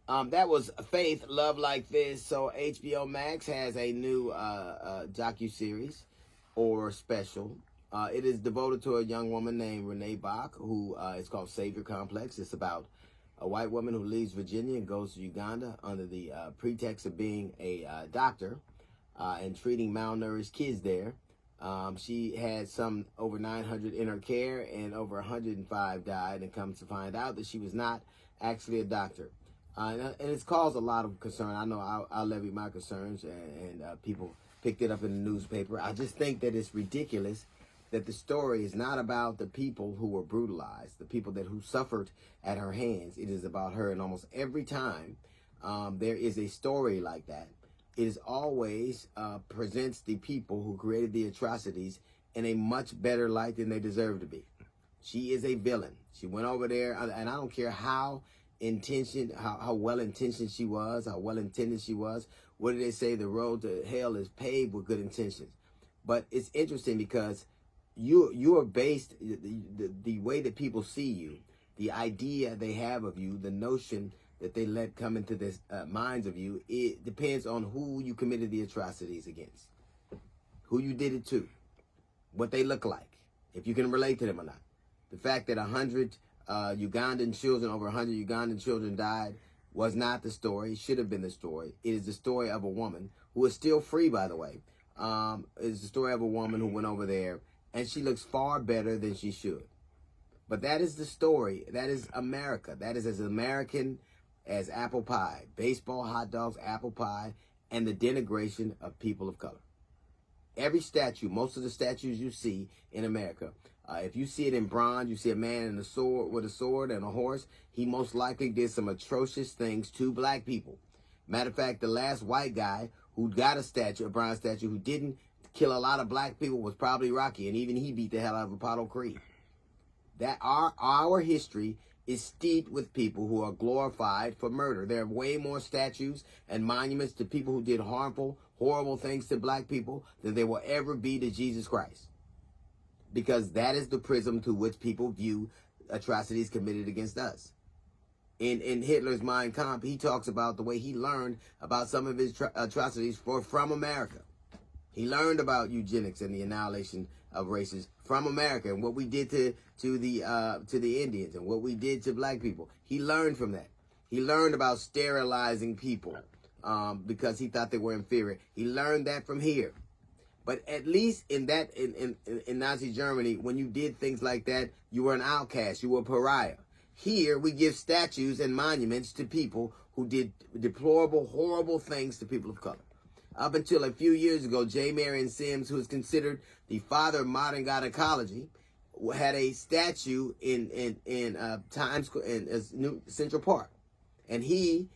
That was Faith, Love Like This. So HBO Max has a new docu-series or special. It is devoted to a young woman named Renee Bach, who is called Savior Complex. It's about a white woman who leaves Virginia and goes to Uganda under the pretext of being a doctor and treating malnourished kids there. She had some over 900 in her care, and over 105 died, and comes to find out that she was not actually a doctor. And it's caused a lot of concern. I know I levied my concerns, and people picked it up in the newspaper. I just think that it's ridiculous that the story is not about the people who were brutalized, the people who suffered at her hands. It is about her. And almost every time there is a story like that, it is always presents the people who created the atrocities in a much better light than they deserve to be. She is a villain. She went over there, and I don't care how well-intentioned she was, how well-intended she was. What do they say? The road to hell is paved with good intentions. But it's interesting because you are based, the way that people see you, the idea they have of you, the notion that they let come into their minds of you, it depends on who you committed the atrocities against, who you did it to, what they look like, if you can relate to them or not. The fact that 100 Ugandan children, over 100 Ugandan children died was not the story, should have been the story. It is the story of a woman who is still free, by the way. It is the story of a woman who went over there, and she looks far better than she should. But that is the story. That is America. That is as American as apple pie, baseball, hot dogs, apple pie, and the denigration of people of color. Every statue, most of the statues you see in America, if you see it in bronze, you see a man in a sword with a sword and a horse, he most likely did some atrocious things to black people. Matter of fact, the last white guy who got a statue, a bronze statue, who didn't kill a lot of black people was probably Rocky, and even he beat the hell out of Apollo Creed. That our history is steeped with people who are glorified for murder. There are way more statues and monuments to people who did harmful, horrible things to black people than there will ever be to Jesus Christ. Because that is the prism through which people view atrocities committed against us. In Hitler's Mein Kampf, he talks about the way he learned about some of his atrocities from America. He learned about eugenics and the annihilation of races from America, and what we did to the Indians and what we did to black people. He learned from that. He learned about sterilizing people because he thought they were inferior. He learned that from here. But at least in Nazi Germany, when you did things like that, you were an outcast. You were a pariah. Here, we give statues and monuments to people who did deplorable, horrible things to people of color. Up until a few years ago, J. Marion Sims, who is considered the father of modern gynecology, had a statue in Times Square, in Central Park, and he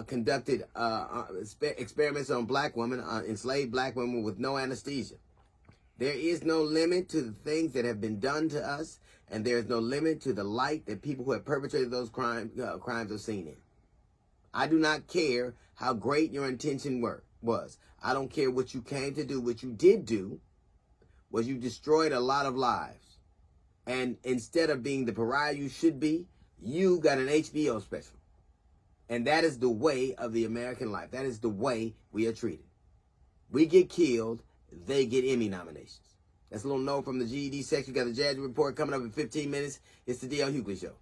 conducted experiments on black women, enslaved black women with no anesthesia. There is no limit to the things that have been done to us, and there is no limit to the light that people who have perpetrated those crimes are seen in. I do not care how great your intention was. I don't care what you came to do. What you did do was you destroyed a lot of lives. And instead of being the pariah you should be, you got an HBO special. And that is the way of the American life. That is the way we are treated. We get killed, they get Emmy nominations. That's a little note from the GED section. We got the Jazz Report coming up in 15 minutes. It's the D.L. Hughley Show.